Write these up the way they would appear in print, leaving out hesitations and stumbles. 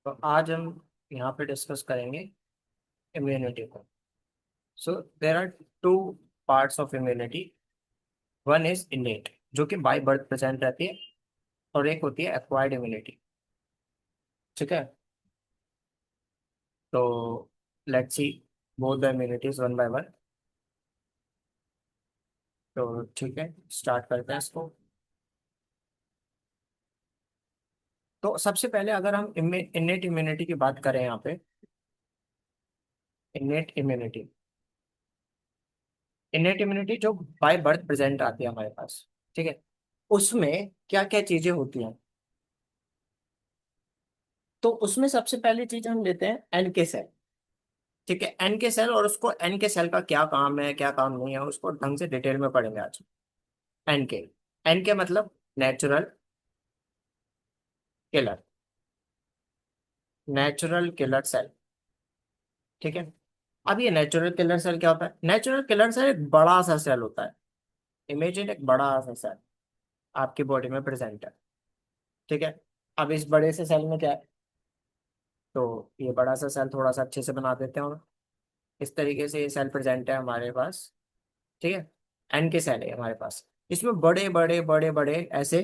तो आज हम यहाँ पे डिस्कस करेंगे इम्यूनिटी को। So there are two parts of immunity. One is innate, जो कि बाय बर्थ प्रेजेंट रहती है, और एक होती है एक्वायर्ड इम्यूनिटी। ठीक है, तो let's C both the immunities one by one. तो ठीक है, स्टार्ट करते हैं इसको। तो सबसे पहले अगर हम इनेट इम्यूनिटी की बात करें यहाँ पे, इनेट इम्यूनिटी, इनेट इम्यूनिटी जो बाय बर्थ प्रेजेंट आती है हमारे पास। ठीक है, उसमें क्या क्या चीजें होती हैं। तो उसमें सबसे पहली चीज हम लेते हैं एनके सेल। ठीक है, एनके सेल, और उसको एनके सेल का क्या काम है क्या काम नहीं है उसको ढंग से डिटेल में पढ़ेंगे आज। एनके, एनके मतलब natural killer, natural killer cell. ठीक है, अब ये नेचुरल किलर सेल क्या होता है? नेचुरल किलर सेल एक बड़ा सा सेल होता है। इमेजिन एक बड़ा सा सेल आपकी बॉडी में प्रेजेंट है। ठीक है, अब इस बड़े से सेल में क्या है? तो ये बड़ा सा सेल थोड़ा सा अच्छे से बना देते हैं हम। इस तरीके से ये सेल प्रेजेंट है हमारे पास। ठीक है, एन के सेल है हमारे पास। इसमें बड़े बड़े बड़े बड़े ऐसे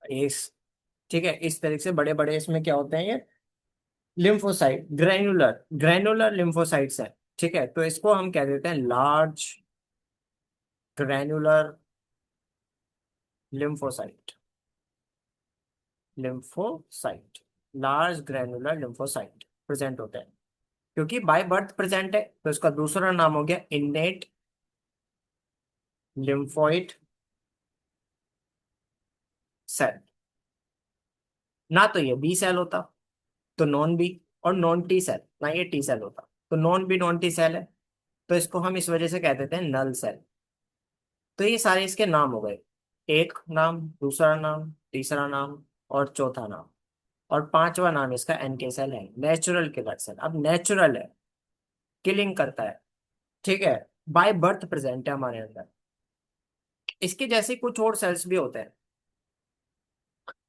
इस, ठीक है, इस तरीके से बड़े बड़े इसमें क्या होते हैं ये लिम्फोसाइट, ग्रैनुलर ग्रैनुलर लिम्फोसाइट्स है। ठीक है, तो इसको हम कह देते हैं large granular lymphocyte. Lymphocyte, large granular lymphocyte present होते हैं। क्योंकि बाय बर्थ प्रेजेंट है तो इसका दूसरा नाम हो गया इन्नेट लिम्फोइड सेल। ना तो ये बी सेल होता तो नॉन बी, और नॉन टी सेल ना ये टी सेल होता तो non B non T cell है। तो इसको हम इस वजह से कह देते हैं नल सेल। तो ये सारे इसके नाम हो गए, एक नाम, दूसरा नाम, तीसरा नाम और चौथा नाम। और पांचवा नाम इसका एनके सेल है, नेचुरल किलर सेल। अब नेचुरल है, किलिंग करता है। ठीक है, बाय बर्थ प्रेजेंट है हमारे अंदर। इसके जैसे कुछ और सेल्स भी होते हैं,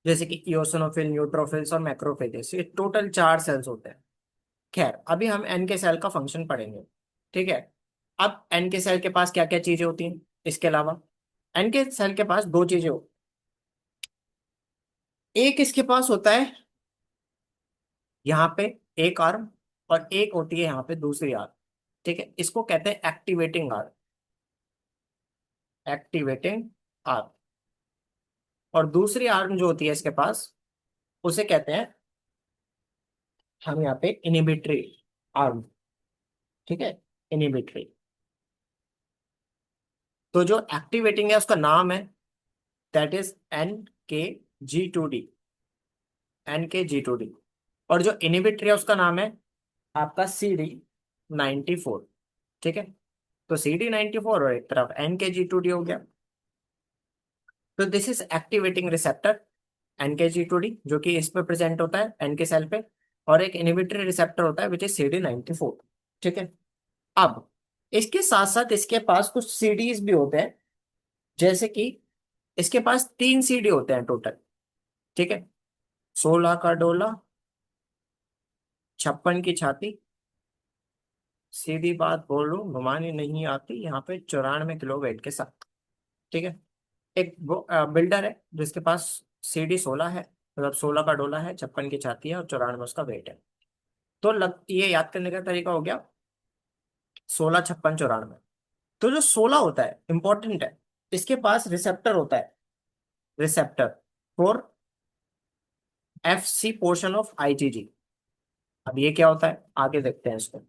जैसे कि इओसिनोफिल, न्यूट्रोफिल्स और मैक्रोफेजेस। ये टोटल 4 सेल्स होते हैं। खैर, अभी हम एन के सेल का फंक्शन पढ़ेंगे। ठीक है, अब एन के सेल के पास क्या क्या चीजें होती हैं इसके अलावा? एन के सेल के पास दो चीजें हो, एक इसके पास होता है यहाँ पे एक आर्म, और एक होती है यहाँ पे दूसरी आर्म। ठीक है, इसको कहते हैं एक्टिवेटिंग आर्म, एक्टिवेटिंग आर्म। और दूसरी आर्म जो होती है इसके पास, उसे कहते हैं हम यहाँ पे इनिबिटरी आर्म। ठीक है, इनिबिटरी। तो जो एक्टिवेटिंग है उसका नाम है, दैट इज NKG2D, NKG2D। और जो इनिबिटरी है उसका नाम है आपका CD94। ठीक है, तो CD94 और एक तरफ NKG2D हो गया। तो this is activating receptor NKG2D, जो कि इस पे प्रेजेंट होता है एन के सेल पे। और एक इनिबिटरी रिसेप्टर होता है विच इज CD94। ठीक है, अब इसके साथ साथ इसके पास कुछ सीडीज भी होते हैं, जैसे कि इसके पास 3 CD होते हैं टोटल। ठीक है, 16 का डोला, 56 की छाती, सीधी बात बोलूं घुमानी नहीं आती, यहाँ पे 94 किलो वेट के साथ। ठीक है, एक बिल्डर है जिसके पास CD16 है, मतलब 16 का डोला है, 56 की छाती है और 94 उसका वेट है। तो ये याद करने का तरीका हो गया 16, 56, 94। तो जो 16 होता है इंपॉर्टेंट है, इसके पास रिसेप्टर होता है, receptor for FC portion of IgG। अब ये क्या होता है आगे देखते हैं इसको।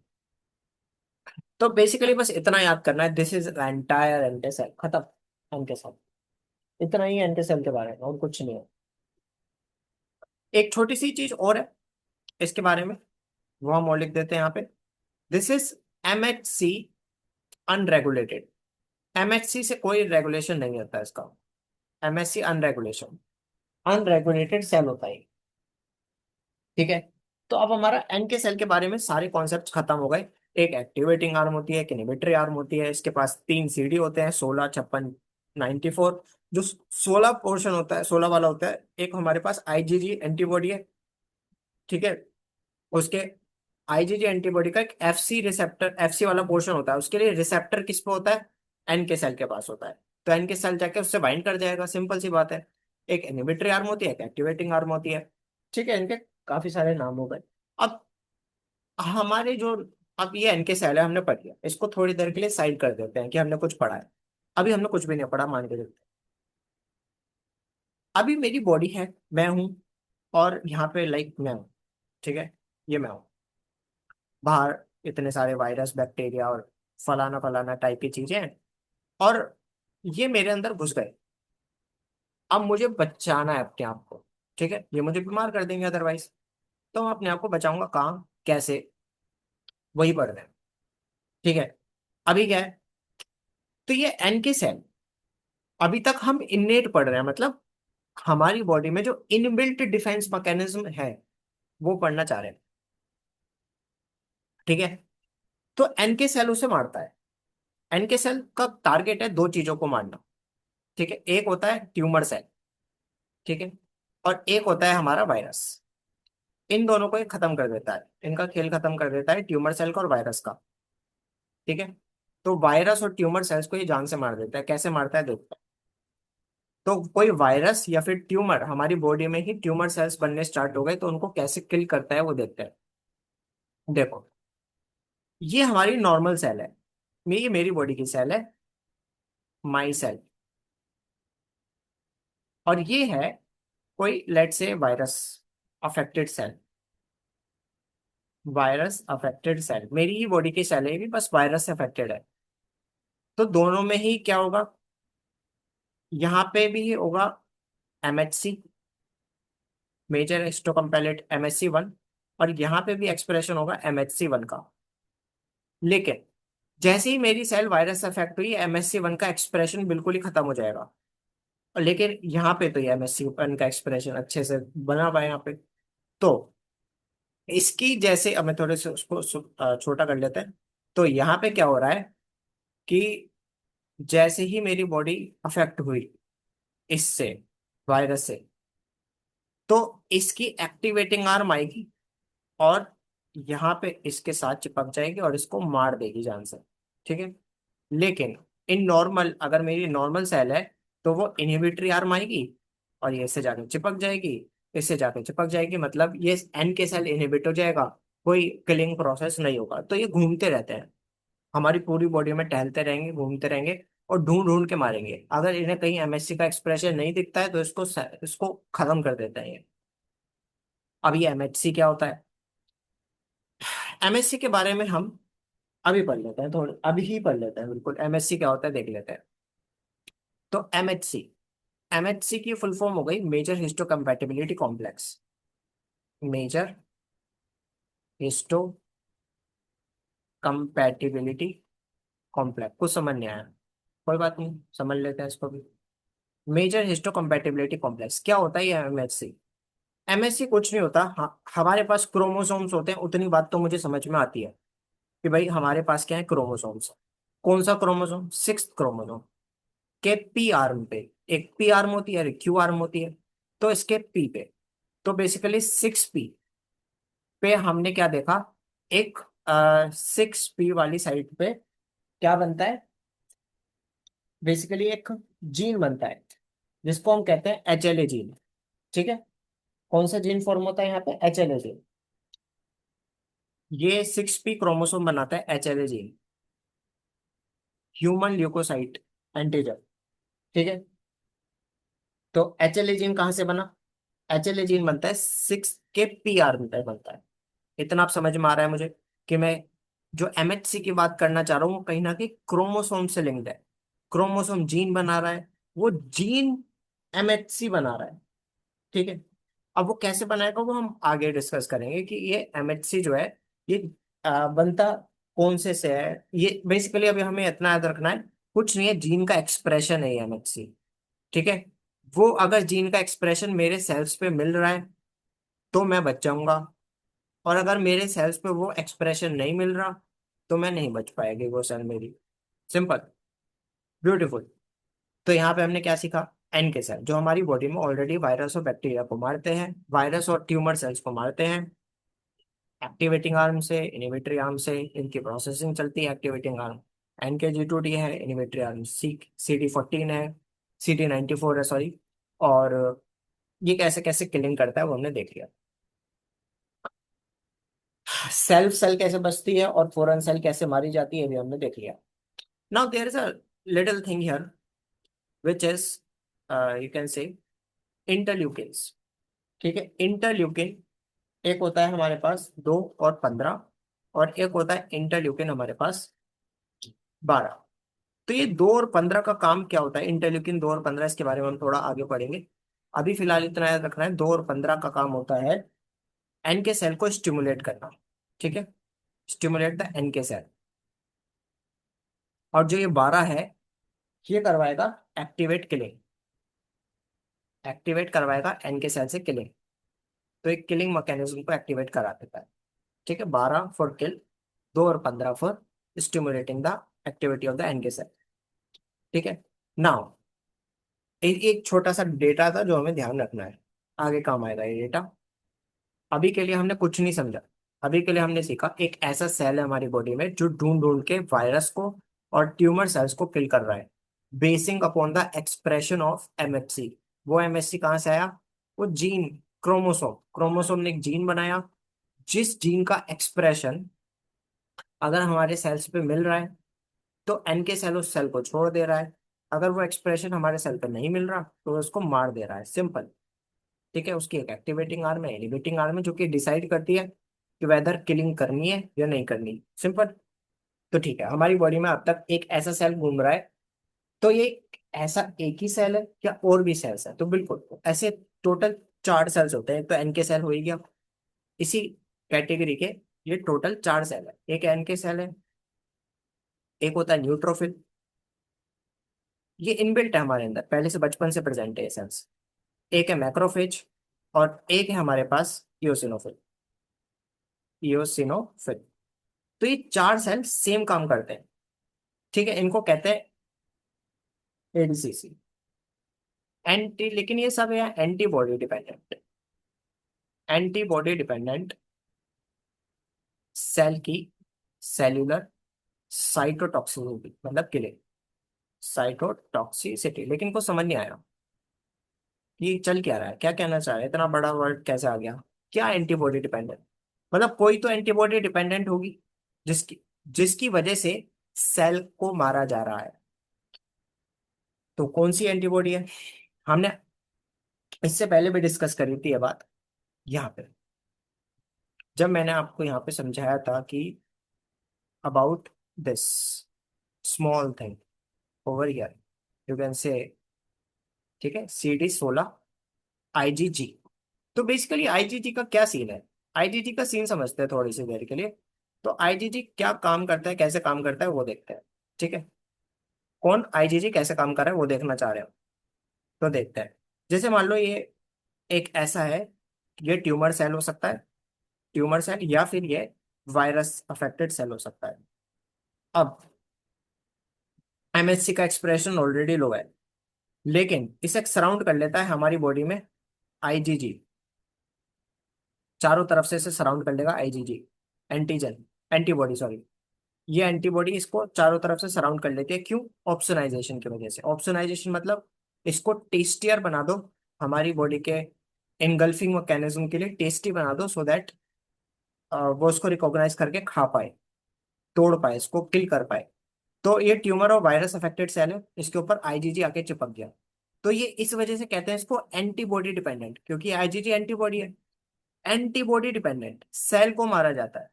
तो बेसिकली बस इतना याद करना है, this is entire anti cell, खत्म। एंटी सेल, इतना ही एंटी सेल के बारे में, और कुछ नहीं है। एक छोटी सी चीज और है इसके बारे में, वो हम और लिख देते हैं यहाँ पे। This is MHC unregulated. MHC से कोई रेगुलेशन नहीं होता है इसका। MHC अनरेगुलेशन, अनरेगुलेटेड सेल होता है। ठीक है, तो अब हमारा एन के सेल के बारे में सारे कॉन्सेप्ट खत्म हो गए। एक एक्टिवेटिंग आर्म होती है, एक इनहिबिटरी आर्म होती है, इसके पास 3 CD होते हैं, 16, 56, 94। जो 16 पोर्शन होता है, 16 वाला होता है, एक हमारे पास IgG एंटीबॉडी है, ठीक है। उसके आईजीजी एंटीबॉडी का एक एफसी रिसेप्टर, एफसी वाला पोर्शन होता है, उसके लिए रिसेप्टर किस पे होता है? एन के सेल के पास होता है। तो एन के सेल जाके उससे बाइंड कर जाएगा, सिंपल सी बात है। एक इनहिबिटरी आर्म होती है, एक एक्टिवेटिंग आर्म होती है। ठीक है, इनके काफी सारे नाम हो गए। अब हमारे जो, अब ये एनके सेल है, हमने पढ़ लिया, इसको थोड़ी देर के लिए साइड कर देते हैं कि हमने कुछ पढ़ा है। अभी हमने कुछ भी नहीं पढ़ा, मान के चलते हैं। अभी मेरी बॉडी है, मैं हूं, और यहाँ पे लाइक मैं हूँ। ठीक है, ये मैं हूँ। बाहर इतने सारे वायरस, बैक्टीरिया और फलाना फलाना टाइप की चीजें हैं, और ये मेरे अंदर घुस गए। अब मुझे बचाना है अपने आप को। ठीक है, ये मुझे बीमार कर देंगे अदरवाइज। तो मैं अपने आप को बचाऊंगा, कहाँ, कैसे? वही पढ़ रहे हैं। ठीक है। अभी क्या है, तो ये एन के सेल, अभी तक हम इननेट पढ़ रहे हैं, मतलब हमारी बॉडी में जो इनबिल्ट डिफेंस मैकेनिज्म है, वो पढ़ना चाह रहे हैं। ठीक है। तो एनके सेल उसे मारता है। एनके सेल का टारगेट है दो चीजों को मारना। ठीक है, एक होता है ट्यूमर सेल। ठीक है। और एक होता है हमारा वायरस। इन दोनों को ये खत्म कर देता है, इनका खेल खत्म कर देता है, ट्यूमर सेल का और वायरस का। ठीक है। तो वायरस और ट्यूमर सेल्स को ये जान से मार देता है। कैसे मारता है, देखते हैं। तो कोई वायरस या फिर ट्यूमर, हमारी बॉडी में ही ट्यूमर सेल्स बनने स्टार्ट हो गए, तो उनको कैसे किल करता है वो देखते हैं। देखो, ये हमारी नॉर्मल सेल है, ये मेरी बॉडी की सेल है, माई सेल। और ये है कोई let's say virus affected cell. Virus affected cell मेरी ही बॉडी की सेल है, ये भी बस वायरस से अफेक्टेड है। तो दोनों में ही क्या होगा, यहाँ पे भी होगा एमएचसी, मेजर हिस्टोकम्पेलेट MHC1, और यहाँ पे भी एक्सप्रेशन होगा MHC1 का। लेकिन जैसे ही मेरी सेल वायरस से अफेक्ट हुई, MHC1 का एक्सप्रेशन बिल्कुल ही खत्म हो जाएगा। और लेकिन यहाँ पे तो ये MHC1 का एक्सप्रेशन अच्छे से बना हुआ है यहाँ पे। तो इसकी जैसे, अब मैं थोड़े से उसको छोटा कर लेते हैं। तो यहाँ पे क्या हो रहा है कि जैसे ही मेरी बॉडी अफेक्ट हुई इससे, वायरस से, तो इसकी एक्टिवेटिंग आर्म आएगी, और यहाँ पे इसके साथ चिपक जाएगी और इसको मार देगी जान से। ठीक है। लेकिन इन नॉर्मल, अगर मेरी नॉर्मल सेल है, तो वो इनहिबिटरी आर्म आएगी और ये इससे जाके चिपक जाएगी, इससे जाके चिपक जाएगी, मतलब ये एन के सेल इनहिबिट हो जाएगा, कोई किलिंग प्रोसेस नहीं होगा। तो ये घूमते रहते हैं, हमारी पूरी बॉडी में टहलते रहेंगे, घूमते रहेंगे, और ढूंढ ढूंढ के मारेंगे। अगर इन्हें कहीं MHC का एक्सप्रेशन नहीं दिखता है, तो इसको खत्म कर देते हैं ये। अब ये MHC क्या होता है? MHC के बारे में हम अभी पढ़ लेते हैं, थोड़े अभी ही पढ़ लेते हैं, बिल्कुल MHC क्या होता है देख लेते हैं। तो MHC की फुल फॉर्म हो गई major histocompatibility complex. Major histocompatibility complex, कुछ समझ नहीं आया, कोई बात नहीं, समझ लेते हैं इसको भी। मेजर हिस्टो कंपैटिबिलिटी कॉम्प्लेक्स क्या होता है ये MHC कुछ नहीं होता। हाँ, हमारे पास क्रोमोसोम्स होते हैं, उतनी बात तो मुझे समझ में आती है कि भाई हमारे पास क्या है, क्रोमोसोम्स। कौन सा क्रोमोसोम? सिक्स्थ क्रोमोसोम के पी आर्म पे। एक पी आर्म होती है, एक क्यू आर्म होती है। तो इसके पी पे, तो बेसिकली 6P पे हमने क्या देखा, एक 6P वाली साइड पे क्या बनता है, बेसिकली एक जीन बनता है, जिसको हम कहते हैं HLA जीन। ठीक है। कौन सा जीन फॉर्म होता है यहाँ पे? HLA gene. ये 6P क्रोमोसोम बनाता है HLA gene, human leukocyte antigen. ठीक है। तो HLA जीन कहाँ से बना? HLA जीन बनता है 6 के PR में बनता है। इतना आप समझ में आ रहा है मुझे कि मैं जो MHC की बात करना चाह रहा हूँ, वो कहीं ना कहीं क्रोमोसोम से लिंक्ड है। क्रोमोसोम जीन बना रहा है, वो जीन MHC बना रहा है। ठीक है। अब वो कैसे बनाएगा वो हम आगे डिस्कस करेंगे कि ये MHC जो है, ये बनता कौन से है। ये बेसिकली अभी हमें इतना याद रखना है, कुछ नहीं है, जीन का एक्सप्रेशन है ये MHC। ठीक है। वो अगर जीन का एक्सप्रेशन मेरे सेल्स पे मिल रहा है, तो मैं बच जाऊंगा, और अगर मेरे सेल्स पे वो एक्सप्रेशन नहीं मिल रहा, तो मैं नहीं बच पाएगी वो सेल मेरी। Simple, beautiful. तो यहाँ पे हमने क्या सीखा? एन के सेल जो हमारी बॉडी में ऑलरेडी वायरस और बैक्टीरिया को मारते हैं, वायरस और ट्यूमर सेल्स को मारते हैं। एक्टिवेटिंग आर्म से, इनिबिटरी आर्म से इनकी प्रोसेसिंग चलती है। एक्टिवेटिंग आर्म NKG2D है, इनिबिटरी आर्म CD14 है, CD94 है, सॉरी। और ये कैसे कैसे किलिंग करता है वो हमने देख लिया। सेल्फ सेल कैसे बचती है और फोरन सेल कैसे मारी जाती है भी हमने देख लिया। Now there is a little thing here which is you can say interleukins. ठीक है, इंटरल्यूकिन एक होता है हमारे पास 2 और 15, और एक होता है इंटरल्यूकिन हमारे पास 12। तो ये 2 और 15 का काम क्या होता है, इंटरल्यूकिन 2 और 15, इसके बारे में हम थोड़ा आगे पढ़ेंगे। अभी फिलहाल इतना याद रखना है, 2 और 15 का काम होता है एन के सेल को स्टिमुलेट करना। ठीक है, stimulate the N K cell. और जो ये 12 है, ये करवाएगा एक्टिवेट किलिंग, एक्टिवेट करवाएगा एन के सेल से किलिंग। तो एक किलिंग मैकेनिज्म को एक्टिवेट करा देता है। ठीक है, 12 फॉर किल, 2 और 15 for stimulating the activity of the N K cell. ठीक है। नाउ एक छोटा सा डेटा था जो हमें ध्यान रखना है, आगे काम आएगा ये डेटा। अभी के लिए हमने कुछ नहीं समझा। अभी के लिए हमने सीखा एक ऐसा सेल है हमारी बॉडी में जो ढूंढ ढूंढ के वायरस को और ट्यूमर सेल्स को किल कर रहा है, basin upon the expression of MHC। वो MHC कहाँ से आया? वो जीन, क्रोमोसोम, क्रोमोसोम ने एक जीन बनाया, जिस जीन का एक्सप्रेशन अगर हमारे सेल्स पे मिल रहा है तो एन के सेल उस सेल को छोड़ दे रहा है। अगर वो एक्सप्रेशन हमारे सेल पे नहीं मिल रहा तो वो उसको मार दे रहा है, सिंपल। ठीक है, उसकी एक एक्टिवेटिंग आर्म है, इनिबिटिंग आर्म है, जो कि डिसाइड करती है कि वेदर किलिंग करनी है या नहीं करनी, सिंपल। तो ठीक है, हमारी बॉडी में अब तक एक ऐसा सेल घूम रहा है। तो ये ऐसा एक ही सेल है या और भी सेल्स है? तो बिल्कुल ऐसे टोटल 4 सेल्स होते हैं। एक तो एन के सेल हो ही गया इसी कैटेगरी के। ये टोटल 4 सेल है, एक एन के सेल है, एक होता है न्यूट्रोफिल, ये इनबिल्ट है हमारे अंदर, पहले से बचपन से प्रेजेंट है ये सेल्स। एक है मैक्रोफेज, और एक है हमारे पास इयोसिनोफिल, इयोसिनोफिल। तो ये 4 सेल सेम काम करते हैं। ठीक है, इनको कहते हैं ADCC, एंटी। लेकिन ये सब है antibody dependent, antibody dependent cell की सेल्यूलर साइटोटॉक्सिसिटी, मतलब किलिंग, साइटोटॉक्सिसिटी। लेकिन को समझ नहीं आया कि चल क्या रहा है, क्या कहना चाह रहा है, इतना बड़ा वर्ड कैसे आ गया? क्या एंटीबॉडी डिपेंडेंट? मतलब कोई तो एंटीबॉडी डिपेंडेंट होगी जिसकी जिसकी वजह से सेल को मारा जा रहा है। तो कौन सी एंटीबॉडी है? हमने इससे पहले भी डिस्कस करी थी ये बात यहाँ पे, जब मैंने आपको यहाँ पे समझाया था कि about this small thing over here, you can से। ठीक है, CD16 IgG। तो बेसिकली आईजीजी का क्या सीन है? आईजीजी का सीन समझते हैं थोड़ी सी देर के लिए। तो आईजीजी क्या काम करता है, कैसे काम करता है वो देखते हैं। ठीक है, कौन आईजीजी कैसे काम कर रहा है वो देखना चाह रहे हो तो देखते हैं। जैसे मान लो ये एक ऐसा है, ये ट्यूमर सेल हो सकता है, ट्यूमर सेल, या फिर ये वायरस अफेक्टेड सेल हो सकता है। अब MHC का एक्सप्रेशन ऑलरेडी लो है, लेकिन इसे सराउंड कर लेता है हमारी बॉडी में आईजीजी, चारों तरफ से इसे सराउंड कर लेगा आईजीजी, एंटीजन, एंटीबॉडी सॉरी। ये एंटीबॉडी इसको चारों तरफ से सराउंड कर लेती है, क्यों? ऑप्सोनाइजेशन की वजह से। ऑप्सोनाइजेशन मतलब इसको टेस्टियर बना दो, हमारी बॉडी के एनगल्फिंग मैकेनिज्म के लिए टेस्टी बना दो, सो दैट वो उसको रिकॉग्नाइज करके खा पाए, तोड़ पाए, इसको किल कर पाए। तो ये ट्यूमर और वायरस अफेक्टेड सेल है, इसके ऊपर आईजीजी आके चिपक गया। तो ये इस वजह से कहते हैं इसको एंटीबॉडी डिपेंडेंट, क्योंकि आईजीजी एंटीबॉडी है। एंटीबॉडी डिपेंडेंट सेल को मारा जाता है।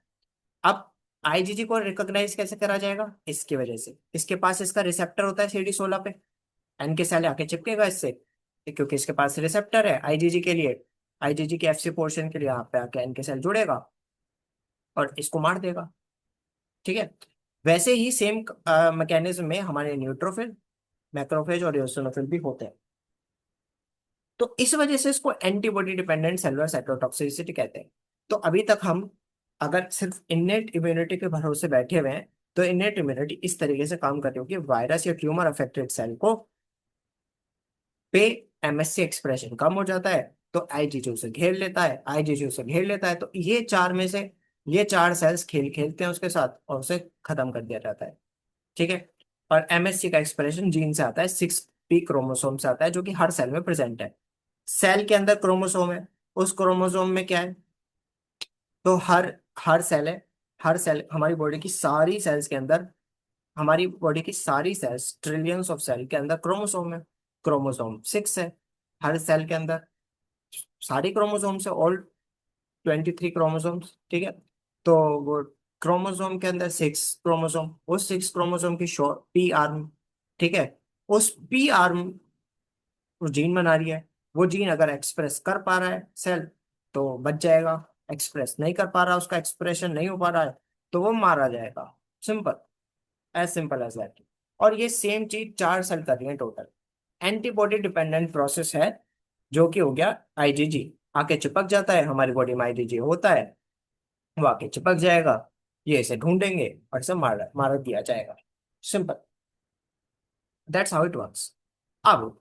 अब आईजीजी को रिकॉग्नाइज कैसे करा जाएगा? इसकी वजह से इसके पास इसका रिसेप्टर होता है CD16 पे, एन के सेल आके चिपकेगा इससे, क्योंकि इसके पास रिसेप्टर है आईजीजी के लिए। आईजीजी के FC पोर्शन के लिए यहाँ पे आके एन के सेल जुड़ेगा और इसको मार देगा। ठीक है, वैसे ही सेम मैकेनिज्म में हमारे न्यूट्रोफिल, मैक्रोफेज और एओसिनोफिल भी होते हैं। तो इस वजह से इसको एंटीबॉडी डिपेंडेंट सेलुलर साइटोटॉक्सिसिटी कहते हैं। तो अभी तक हम अगर सिर्फ इनेट इम्यूनिटी के भरोसे बैठे हुए हैं, तो इनेट इम्यूनिटी इस तरीके से काम करती है कि वायरस या ट्यूमर अफेक्टेड सेल को पे एमएससी एक्सप्रेशन कम हो जाता है, तो आईजीजी उसे घेर लेता है, आईजीजी उसे घेर लेता है, तो ये चार में से ये चार सेल्स खेल खेलते हैं उसके साथ और उसे खत्म कर दिया जाता है। ठीक है। और एमएससी का एक्सप्रेशन जीन से आता है, 6p क्रोमोसोम से आता है, जो कि हर सेल में प्रेजेंट है। सेल के अंदर क्रोमोसोम है, उस क्रोमोसोम में क्या है, तो हर हर सेल है, हर सेल हमारी बॉडी की सारी सेल्स के अंदर, हमारी बॉडी की सारी सेल्स, ट्रिलियंस ऑफ सेल के अंदर क्रोमोसोम है। क्रोमोसोम 6 है हर सेल के अंदर, सारी क्रोमोसोम्स है, ऑल 23 क्रोमोसोम्स। ठीक है। तो वो क्रोमोसोम के अंदर 6 क्रोमोसोम, उस 6 क्रोमोसोम की शॉर्ट पी आर्म। ठीक है। उस पी आर्म वो जीन बना रही है, वो जीन अगर एक्सप्रेस कर पा रहा है सेल तो बच जाएगा, एक्सप्रेस नहीं कर पा रहा, उसका एक्सप्रेशन नहीं हो पा रहा है, तो वो मारा जाएगा। Simple, as simple as that. और ये सेम चीज 4 सेल कर रही है टोटल। एंटीबॉडी डिपेंडेंट प्रोसेस है, जो कि हो गया आईजीजी, आके चिपक जाता है हमारी बॉडी में, आईजीजी होता है, वो आके चिपक जाएगा, ये इसे ढूंढेंगे और इसे मार मार दिया जाएगा। Simple, that's how it works. अब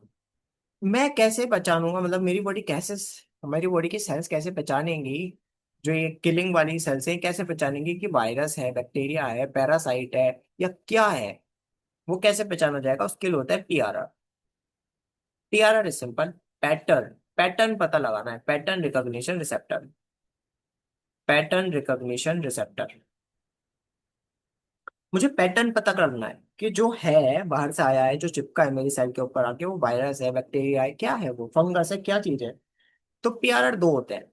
मैं कैसे पहचानूंगा, मतलब मेरी बॉडी कैसे, हमारी बॉडी की सेल्स कैसे पहचानेंगी, जो ये किलिंग वाली सेल्स है कैसे पहचानेंगी कि वायरस है, बैक्टीरिया है, पैरासाइट है, या क्या है, वो कैसे पहचाना जाएगा, उसके लिए होता है PRR. PRR is simple, pattern, pattern पता लगाना है, pattern recognition receptor, pattern recognition receptor. मुझे पैटर्न पता करना है कि जो है बाहर से आया है, जो चिपका है मेरी सेल के ऊपर आके, वो वायरस है, बैक्टीरिया है, क्या है, वो फंगस है, क्या चीज है। तो पीआरआर दो होते हैं,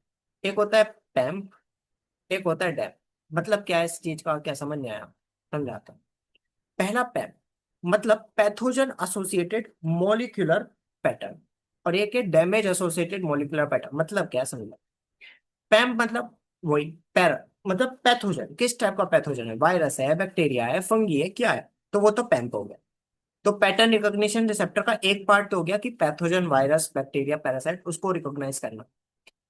एक होता है पैम्प, एक होता है डैप। मतलब क्या है इस चीज का, क्या समझ नहीं आया, समझाता हूँ। पहला पैम्प मतलब पैथोजन एसोसिएटेड मॉलिक्यूलर पैटर्न, और एक है डैमेज एसोसिएटेड मॉलिक्यूलर पैटर्न। मतलब क्या समझ, पैम्प मतलब वही, पैरा मतलब पैथोजन, किस टाइप का पैथोजन है, वायरस है, बैक्टीरिया है, फंगी है, क्या है, तो वो तो पैम्प हो गया। तो पैटर्न रिकॉग्निशन रिसेप्टर का एक पार्ट तो हो गया कि पैथोजन, वायरस, बैक्टीरिया, पैरासाइट, उसको रिकॉग्नाइज करना।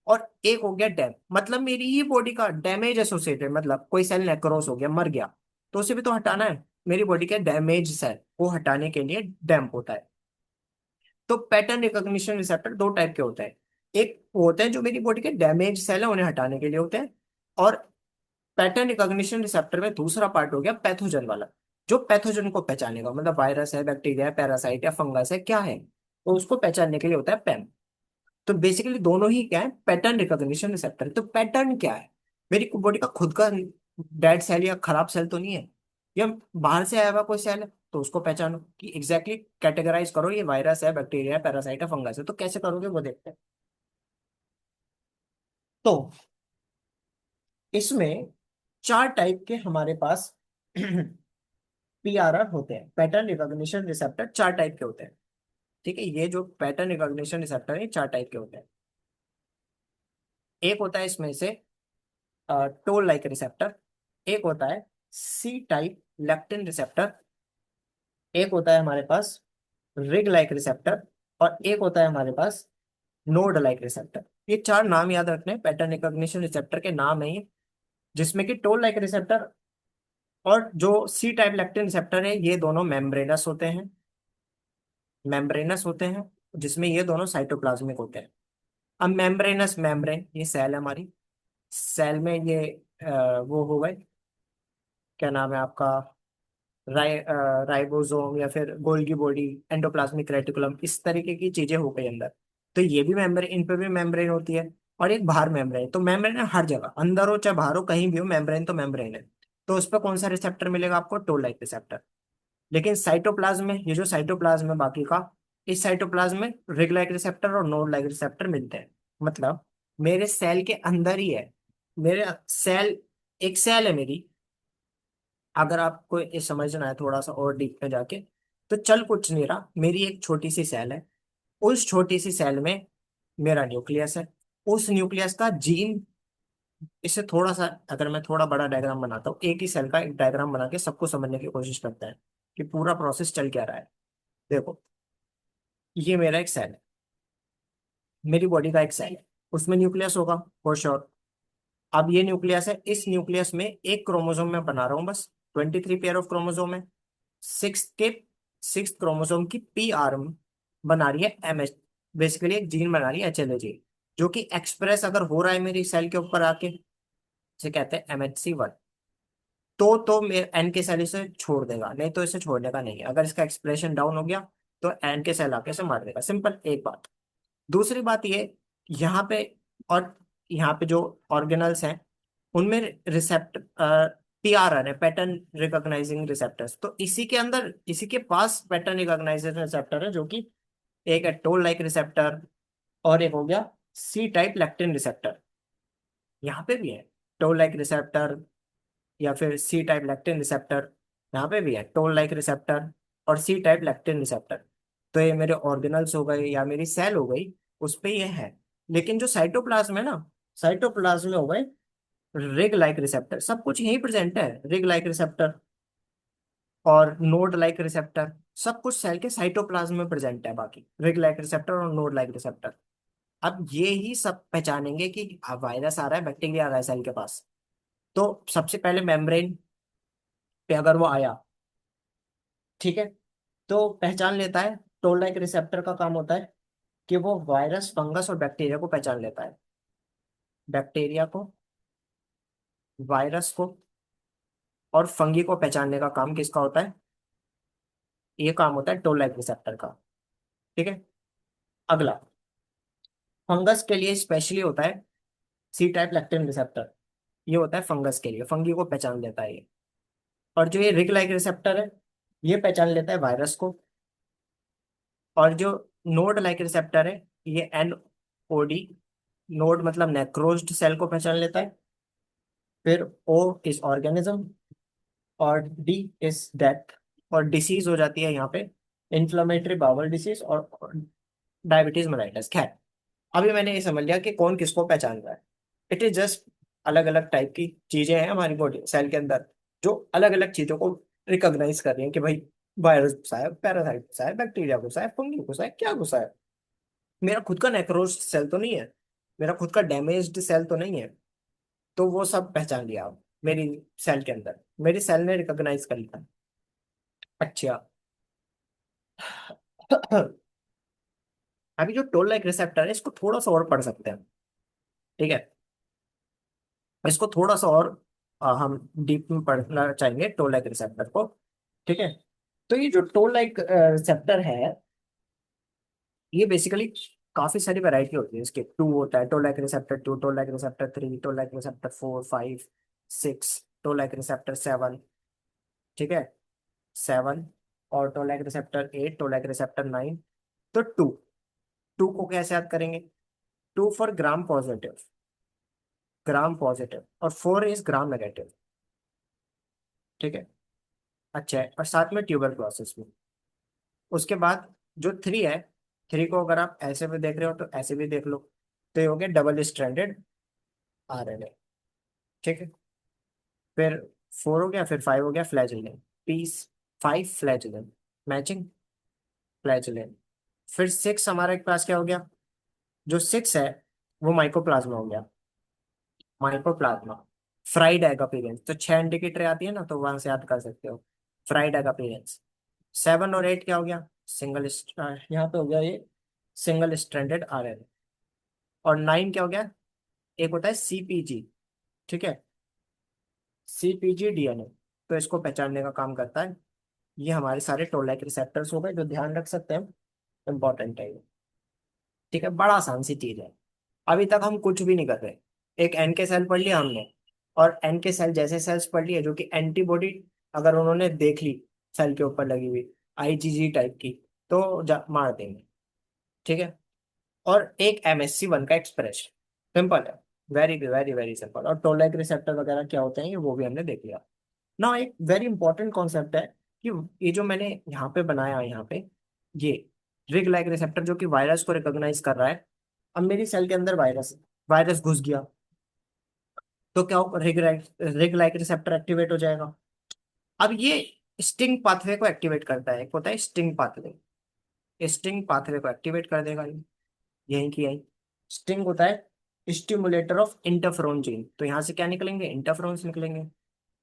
और एक हो गया डैम, मतलब मेरी ही बॉडी का डैमेज एसोसिएटेड, मतलब कोई सेल नेक्रोस हो गया, मर गया, तो उसे भी तो हटाना है। मेरी बॉडी के डैमेज सेल को हटाने के लिए डैम्प होता है। तो पैटर्न रिकॉग्निशन रिसेप्टर दो टाइप के होते हैं, एक वो होते हैं जो मेरी बॉडी के डैमेज सेल है उन्हें हटाने के लिए होते हैं, और पैटर्न रिकॉग्निशन रिसेप्टर में दूसरा पार्ट हो गया पैथोजन वाला, जो पैथोजन को पहचानेगा, मतलब वायरस है, बैक्टीरिया है, पैरासाइट या फंगस है, क्या है, तो उसको पहचानने के लिए होता है पैम। तो बेसिकली दोनों ही क्या है, पैटर्न रिकॉग्निशन रिसेप्टर। तो पैटर्न क्या है, मेरी बॉडी का खुद का डेड सेल या खराब सेल तो नहीं है, या बाहर से आया हुआ कोई सेल है, तो उसको पहचानो कि एग्जैक्टली कैटेगराइज करो, ये वायरस है, बैक्टीरिया है, पैरासाइट है, फंगस है, तो कैसे करोगे वो देखते हैं। तो इसमें 4 टाइप के हमारे पास पीआरआर होते हैं, पैटर्न रिकॉग्निशन रिसेप्टर 4 टाइप के होते हैं। ठीक है, ये जो पैटर्न रिकॉग्निशन रिसेप्टर है 4 टाइप के होते हैं। एक होता है इसमें से टोल लाइक रिसेप्टर, एक होता है सी टाइप लेप्टिन रिसेप्टर, एक होता है हमारे पास रिग लाइक रिसेप्टर, और एक होता है हमारे पास नोड लाइक रिसेप्टर। ये 4 नाम याद रखने हैं, पैटर्न रिकॉग्निशन रिसेप्टर के नाम है ये। जिसमें कि टोल लाइक रिसेप्टर और जो सी टाइप लेप्टिन रिसेप्टर है, ये दोनों मेम्ब्रेनस होते हैं, मेम्ब्रेनस होते हैं, जिसमें ये दोनों साइटोप्लाज्मिक होते हैं। अब मेम्ब्रेनस, मेम्ब्रेन ये सेल है हमारी, सेल में ये वो हो गए, क्या नाम है आपका, राइबोसोम या फिर गोल्गी बॉडी, एंडोप्लाज्मिक रेटिकुलम, इस तरीके की चीजें हो गई अंदर। तो ये भी मेम्ब्रेन, इन पे भी मेम्ब्रेन होती है। और एक बाहर मेम्ब्रेन, तो मेम्ब्रेन है हर जगह, अंदर हो चाहे बाहर हो, कहीं भी हो, मेम्ब्रेन तो मेम्ब्रेन है। तो उस पर कौन सा रिसेप्टर मिलेगा आपको, टोल लाइक रिसेप्टर। लेकिन साइटोप्लाज्म में, ये जो साइटोप्लाज्म है बाकी का, इस साइटोप्लाज्म में रिग लाइक रिसेप्टर और नोड लाइक रिसेप्टर मिलते हैं। मतलब मेरे सेल के अंदर ही है, मेरे सेल, एक सेल है मेरी, अगर आपको ये समझना है थोड़ा सा और डीप में जाके, तो चल कुछ नहीं रहा, मेरी एक छोटी सी सेल है, उस छोटी सी सेल में मेरा न्यूक्लियस है, उस न्यूक्लियस का जीन, इससे थोड़ा सा अगर मैं थोड़ा बड़ा डायग्राम बनाता हूँ, एक ही सेल का एक डायग्राम बना के सबको समझने की कोशिश करता है कि पूरा प्रोसेस चल क्या रहा है। देखो, ये मेरा एक सेल है, मेरी बॉडी का एक सेल है, उसमें न्यूक्लियस होगा फॉर श्योर। अब ये न्यूक्लियस है, इस न्यूक्लियस में एक क्रोमोसोम मैं बना रहा हूँ बस, 23 पेयर ऑफ क्रोमोसोम है, सिक्स के, सिक्स क्रोमोसोम की पी आर्म बना रही है एमएच, बेसिकली एक जीन बना रही है HLA जीन, जो कि एक्सप्रेस अगर हो रहा है मेरी सेल के ऊपर आके, इसे कहते हैं MHC1। तो मेरे एन के सेल इसे छोड़ देगा, नहीं तो इसे छोड़ने का नहीं है। अगर इसका एक्सप्रेशन डाउन हो गया तो एन के सेल आके इसे मार देगा। सिंपल एक बात। दूसरी बात ये, यहाँ पे और यहाँ पे जो ऑर्गेनल्स हैं उनमें रिसेप्ट PRR है, पैटर्न रिकॉग्नाइजिंग रिसेप्टर्स। तो इसी के अंदर, इसी के पास पैटर्न रिकॉग्नाइजिंग रिसेप्टर है, जो कि एक है टोल लाइक रिसेप्टर, और एक हो गया सी टाइप लेक्टिन रिसेप्टर। यहाँ पे भी है टोल लाइक रिसेप्टर या फिर सी टाइप लेक्टिन रिसेप्टर। यहाँ पे भी है टोल लाइक रिसेप्टर और सी टाइप लेक्टिन रिसेप्टर। तो ये मेरे ऑर्गेनल्स हो गए या मेरी सेल हो गई, उस पे ये है। लेकिन जो साइटोप्लाज्म है ना, साइटोप्लाज्म में हो गए रिग लाइक रिसेप्टर, सब कुछ यही प्रेजेंट है। रिग लाइक रिसेप्टर और नोड लाइक रिसेप्टर, सब कुछ सेल के साइटोप्लाज्म में प्रेजेंट है। बाकी रिग लाइक रिसेप्टर और नोड लाइक रिसेप्टर। अब ये ही सब पहचानेंगे कि वायरस आ रहा है, बैक्टीरिया आ रहा है सेल के पास। तो सबसे पहले मेम्ब्रेन पे अगर वो आया, ठीक है, तो पहचान लेता है। टोल लाइक रिसेप्टर का काम होता है कि वो वायरस, फंगस और बैक्टीरिया को पहचान लेता है। बैक्टीरिया को, वायरस को और फंगी को पहचानने का काम किसका होता है? ये काम होता है टोल लाइक रिसेप्टर का। ठीक है। अगला, फंगस के लिए स्पेशली होता है सी टाइप लेक्टिन रिसेप्टर। ये होता है फंगस के लिए, फंगी को पहचान लेता है ये। और जो ये रिग लाइक रिसेप्टर है, ये पहचान लेता है वायरस को। और जो नोड लाइक रिसेप्टर है, ये NOD, नोड मतलब नेक्रोज्ड सेल को पहचान लेता है। फिर O इज ऑर्गेनिज्म और D इज डेथ। और डिसीज हो जाती है यहाँ पे इन्फ्लेमेटरी बाउल डिसीज और डायबिटीज मेलाइटस। खैर, अभी मैंने ये समझ लिया कि कौन किसको पहचान रहा है। इट इज जस्ट अलग अलग टाइप की चीजें हैं हमारी बॉडी सेल के अंदर, जो अलग अलग चीजों को रिकॉग्नाइज कर रही हैं कि भाई वायरस घुसा है, पैरासाइट घुसा है, बैक्टीरिया घुसा है, फंगी घुसा है, क्या घुसा है। मेरा खुद का नेक्रोज सेल तो नहीं है, मेरा खुद का डैमेज्ड सेल तो नहीं है। तो वो सब पहचान लिया अब मेरी सेल के अंदर, मेरी सेल ने रिकॉग्नाइज कर लिया। अच्छा। अभी जो टोल लाइक रिसेप्टर है, इसको थोड़ा सा और पढ़ सकते हैं। ठीक है, इसको थोड़ा सा और हम डीप में पढ़ना चाहेंगे टोल लाइक रिसेप्टर को। ठीक है। तो ये जो टोल लाइक रिसेप्टर है, ये बेसिकली काफी सारी वैरायटी होती है इसके। टू होता है toll like receptor 2, toll like receptor 3, toll like receptor 4, 5, 6, toll like receptor 7। ठीक है, 7। और toll like receptor 8, toll like receptor 9। तो टू, टू को कैसे याद करेंगे? Two for gram positive, gram positive, और 4 इज ग्राम नेगेटिव। ठीक है। अच्छा है, और साथ में ट्यूबर क्लोसिस भी। उसके बाद जो 3 है, 3 को अगर आप ऐसे भी देख रहे हो तो ऐसे भी देख लो। तो ये हो गया डबल स्ट्रैंडेड RNA। ठीक है। फिर 4 हो गया, फिर 5 हो गया फ्लैजेलन पीस, 5 फ्लैजेलन मैचिंग, फ्लैजेलन। फिर 6 हमारे पास क्या हो गया? जो 6 है वो माइकोप्लाज्मा हो गया, माइकोप्लाज्मा। फ्राइड एग अपीयरेंस, तो 6 अंडे की ट्रे आती है ना, तो वहां से याद कर सकते हो, फ्राइड एग अपीयरेंस। 7 और 8 क्या हो गया? सिंगल, यहाँ पे हो गया ये सिंगल स्ट्रैंडेड RNA। और 9 क्या हो गया? एक होता है CPG। ठीक है, CPG DNA। तो इसको पहचानने का काम करता है। ये हमारे सारे टोल लाइक रिसेप्टर्स हो गए जो ध्यान रख सकते हैं, इंपॉर्टेंट है ये। ठीक है, बड़ा आसान सी चीज है। अभी तक हम कुछ भी नहीं कर रहे। एक एन के सेल पढ़ लिया हमने, और एन के सेल जैसे सेल्स पढ़ लिए जो कि एंटीबॉडी अगर उन्होंने देख ली सेल के ऊपर लगी हुई, IgG टाइप की, तो मार देंगे। ठीक है। और एक MSC1 का एक्सप्रेशन, सिंपल है, वेरी वेरी वेरी सिंपल। और टोल लाइक रिसेप्टर वगैरह क्या होते हैं ये वो भी हमने देख लिया ना। एक वेरी इंपॉर्टेंट कॉन्सेप्ट है कि ये जो मैंने यहाँ पे बनाया है, यहाँ पे ये रिग लाइक रिसेप्टर जो कि वायरस को रिकॉग्नाइज कर रहा है। अब मेरी सेल के अंदर वायरस, वायरस घुस गया तो क्या होगा? रिग लाइक रिसेप्टर एक्टिवेट हो जाएगा। अब ये स्टिंग पाथवे को एक्टिवेट करता है, एक होता है स्टिंग पाथवे। स्टिंग पाथवे को एक्टिवेट कर देगा ये, यहीं की यहीं। स्टिंग होता है स्टिमुलेटर ऑफ इंटरफेरोन जीन। तो यहाँ से क्या निकलेंगे? इंटरफेरोन्स निकलेंगे।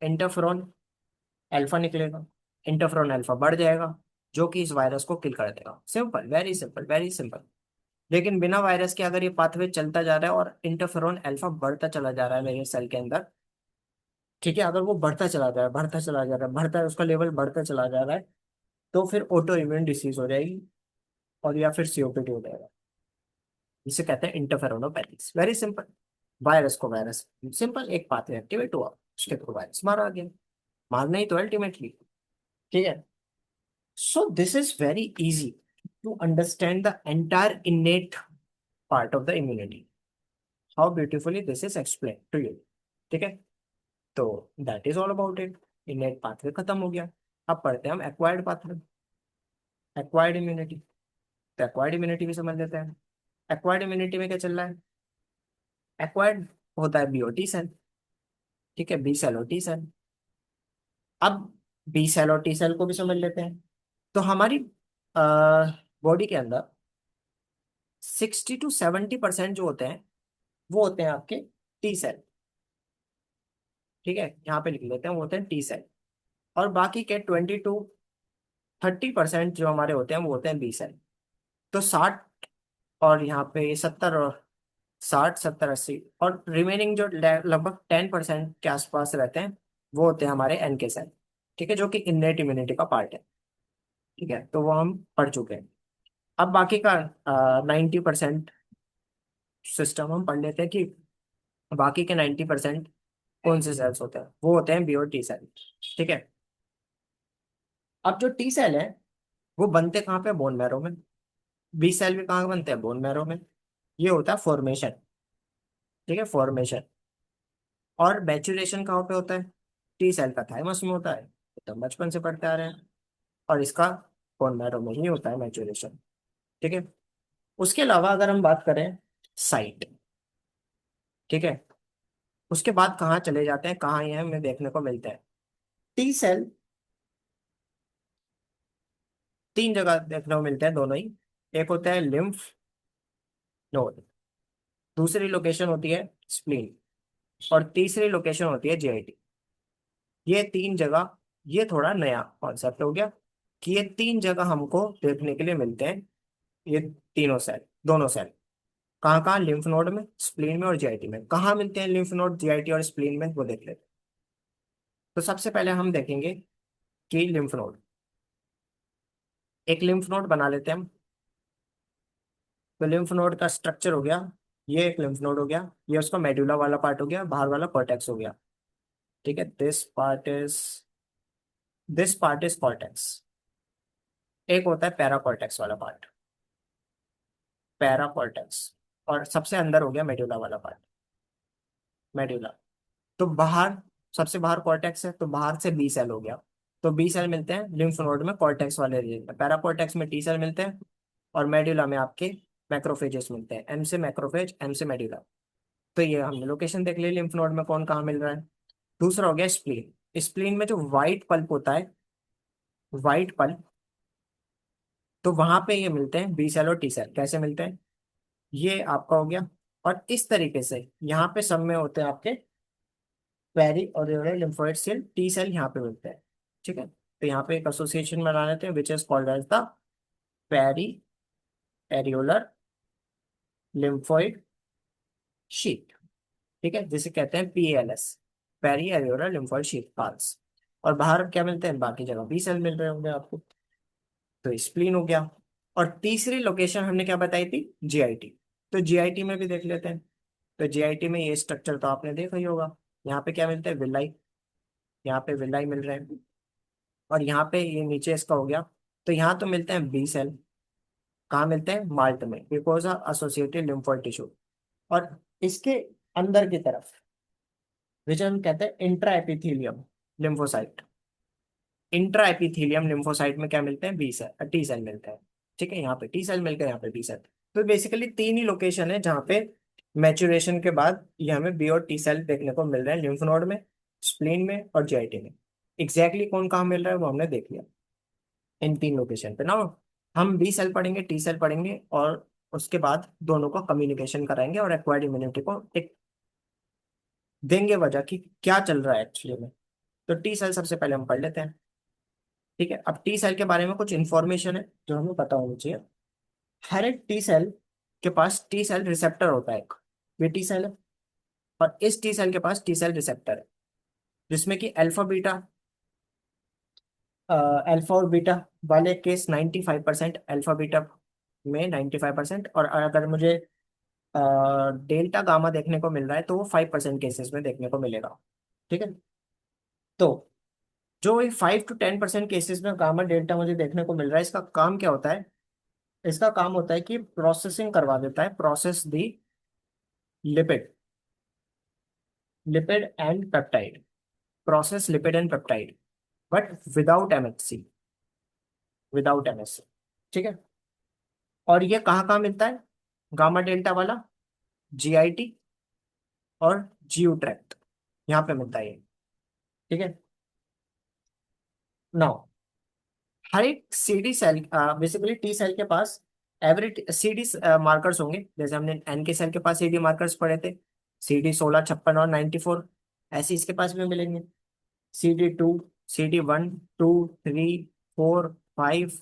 इंटरफेरोन अल्फा निकलेगा, इंटरफेरोन अल्फा बढ़ जाएगा, जो कि इस वायरस को किल कर देगा। Simple, very simple, very simple. लेकिन बिना वायरस के अगर ये पाथवे चलता जा रहा है और इंटरफेरॉन अल्फा बढ़ता चला जा रहा है मेरे सेल के अंदर, ठीक है, अगर वो बढ़ता चला जा रहा है, बढ़ता चला जा रहा है, बढ़ता है, उसका लेवल बढ़ता चला जा रहा है, तो फिर ऑटो इम्यून डिसीज हो जाएगी, और या फिर सीओपीडी हो जाएगा। इसे कहते हैं इंटरफेरोनोपैथीज। Very simple. वायरस को वायरस, सिंपल, एक पाथवे एक्टिवेट हुआ, उसके थ्रू वायरस मारा गया। मारना ही तो अल्टीमेटली। ठीक है। So this is very easy to understand the entire innate part of the immunity. How beautifully this is explain to you. ठीक है। तो that is all about it. Innate pathway खत्म हो गया। अब पढ़ते हैं हम एक्वायर्ड पाथवे, एक्वायर्ड इम्यूनिटी। तो एक्वायर्ड इम्यूनिटी भी समझ लेते हैं। एक्वायर्ड इम्यूनिटी में क्या चल रहा है? एक्वायर्ड होता है बीओटी सेल। ठीक है, बी सेल और टी सेल। अब बी सेल और टी सेल को भी समझ लेते हैं। तो हमारी बॉडी के अंदर 60 to 70% जो होते हैं, वो होते हैं आपके टी सेल। ठीक है, यहाँ पे लिख लेते हैं, वो होते हैं टी सेल। और बाकी के 20 to 30% जो हमारे होते हैं, वो होते हैं बी सेल। तो 60, और यहाँ पे 70, और 60, 70, 80, और रिमेनिंग जो लगभग 10% के आसपास रहते हैं, वो होते हैं हमारे एन के सेल। ठीक है, जो कि इननेट इम्यूनिटी का पार्ट है। ठीक है, तो वो हम पढ़ चुके हैं। अब बाकी का 90% सिस्टम हम पढ़ लेते हैं कि बाकी के 90% कौन से सेल्स होते हैं। वो होते हैं बी और टी सेल। ठीक है। अब जो टी सेल है, वो बनते कहाँ पे? बोन मैरो में। बी सेल भी कहाँ बनते हैं? बोन मैरो में। ये होता है फॉर्मेशन। ठीक है, फॉर्मेशन। और मैच्योरेशन कहाँ पे होता है? टी सेल का थाइमस में होता है, तो बचपन से पढ़ते आ रहे हैं। और इसका बोन मैरो में ही होता है मैच्योरेशन। ठीक है। उसके अलावा अगर हम बात करें साइट, ठीक है, उसके बाद कहाँ चले जाते हैं, कहाँ ये हमें देखने को मिलते हैं? टी सेल तीन जगह देखने को मिलते हैं, दोनों ही। एक होता है लिम्फ नोड, दूसरी लोकेशन होती है स्प्लीन, और तीसरी लोकेशन होती है जेआईटी। ये तीन जगह, ये थोड़ा नया कॉन्सेप्ट हो गया कि ये तीन जगह हमको देखने के लिए मिलते हैं। ये तीनों सेल, दोनों सेल कहाँ कहाँ? लिम्फ नोड में, स्प्लीन में और जीआईटी में। कहाँ मिलते हैं लिम्फ नोड, जीआईटी और स्प्लीन में, वो देख लेते हैं। तो सबसे पहले हम देखेंगे कि लिम्फ नोड, एक लिम्फ नोड बना लेते हैं हम। तो लिम्फ नोड का स्ट्रक्चर हो गया, ये एक लिम्फ नोड हो गया, ये उसका मेडुला वाला पार्ट हो गया, बाहर वाला कॉर्टेक्स हो गया। ठीक है, दिस पार्ट इज कॉर्टेक्स। एक होता है पैरा कॉर्टेक्स वाला पार्ट, पैरा कॉर्टेक्स। और सबसे अंदर हो गया मेडुला वाला पार्ट, मेडुला। तो बाहर, सबसे बाहर कॉर्टेक्स है, तो बाहर से बी सेल हो गया। तो बी सेल मिलते हैं लिम्फ नोड में कॉर्टेक्स वाले रीजन में, पैरा कॉर्टेक्स में टी सेल मिलते हैं, और मेडुला में आपके मैक्रोफेजेस मिलते हैं, एम से मैक्रोफेज, एम से मेडुला। तो ये हमने लोकेशन देख ली लिम्फ नोड में कौन कहाँ मिल रहा है। दूसरा हो गया स्प्लीन। स्प्लीन में जो व्हाइट पल्प होता है, व्हाइट पल्प, तो वहां पे ये मिलते हैं बी सेल और टी सेल। कैसे मिलते हैं? ये आपका हो गया। और इस तरीके से यहाँ पे सब में होते हैं आपके पेरी और लिम्फोइड सेल, टी सेल यहाँ पे मिलते हैं। ठीक है, तो यहाँ पे एक एसोसिएशन बना लेते हैं which is called as the periarteriolar lymphoid sheath. ठीक है, जिसे कहते हैं PLS, periarteriolar lymphoid sheath PALS. और बाहर क्या मिलते हैं? बाकी जगह बी सेल मिल रहे होंगे आपको। तो स्प्लीन हो गया। और तीसरी लोकेशन हमने क्या बताई थी? जीआईटी। तो जीआईटी में भी देख लेते हैं। तो जीआईटी में ये स्ट्रक्चर तो आपने देखा ही होगा। यहाँ पे क्या मिलता है? विलाई। यहाँ पे विलाई मिल रहे हैं। और यहाँ पे ये नीचे इसका हो गया। तो यहाँ तो मिलते हैं बी सेल। कहाँ मिलते हैं? माल्ट में, बिकॉज एसोसिएटेड लिम्फोइड टिश्यू। और इसके अंदर की तरफ, विच हम कहते हैं intra epithelium lymphocyte. Intra epithelium lymphocyte में क्या मिलते हैं? बी सेल, टी सेल मिलते हैं। ठीक है, यहाँ पे टी सेल मिलकर यहाँ पे बी सेल। तो बेसिकली तीन ही लोकेशन है जहाँ पे मैचुरेशन के बाद ये हमें बी और टी सेल देखने को मिल रहे हैं, लिम्फ नोड में, स्प्लीन में और जीआईटी में। एग्जैक्टली कौन कहाँ मिल रहा है वो हमने देख लिया इन तीन लोकेशन पे ना। हम बी सेल पढ़ेंगे, टी सेल पढ़ेंगे, और उसके बाद दोनों का कम्युनिकेशन कराएंगे और एक्वायर्ड इम्यूनिटी को एक देंगे वजह कि क्या चल रहा है एक्चुअली में। तो टी सेल सबसे पहले हम पढ़ लेते हैं। ठीक है, अब टी सेल के बारे में कुछ इंफॉर्मेशन है जो हमें पता होनी चाहिए। हर एक टी सेल के पास टी सेल रिसेप्टर होता है, एक ये टी सेल है, और इस टी सेल के पास टी सेल रिसेप्टर है, जिसमें कि अल्फा बीटा, अल्फा और बीटा वाले केस 95%, अल्फा बीटा में 95%, और अगर मुझे डेल्टा गामा देखने को मिल रहा है तो वो 5% केसेस में देखने को मिलेगा। ठीक है, तो जो ये 5 to 10% केसेस में गामा डेल्टा मुझे देखने को मिल रहा है, इसका काम क्या होता है? इसका काम होता है कि प्रोसेसिंग करवा देता है, process the lipid, lipid and peptide, process lipid and peptide, but without MHC, without MHC. ठीक है, और ये कहाँ कहाँ मिलता है गामा डेल्टा वाला? जीआईटी और जीयू ट्रैक्ट, यहाँ पे मिलता है ये। ठीक है, नाउ हर एक CD cell, basically T cell के पास एवरी सीडी मार्कर्स होंगे, जैसे हमने एन के सेल के पास सीडी मार्कर्स पढ़े थे, सीडी 16, 56 और 94, ऐसे इसके पास भी मिलेंगे। CD2, CD1, 2, 3, 4, 5,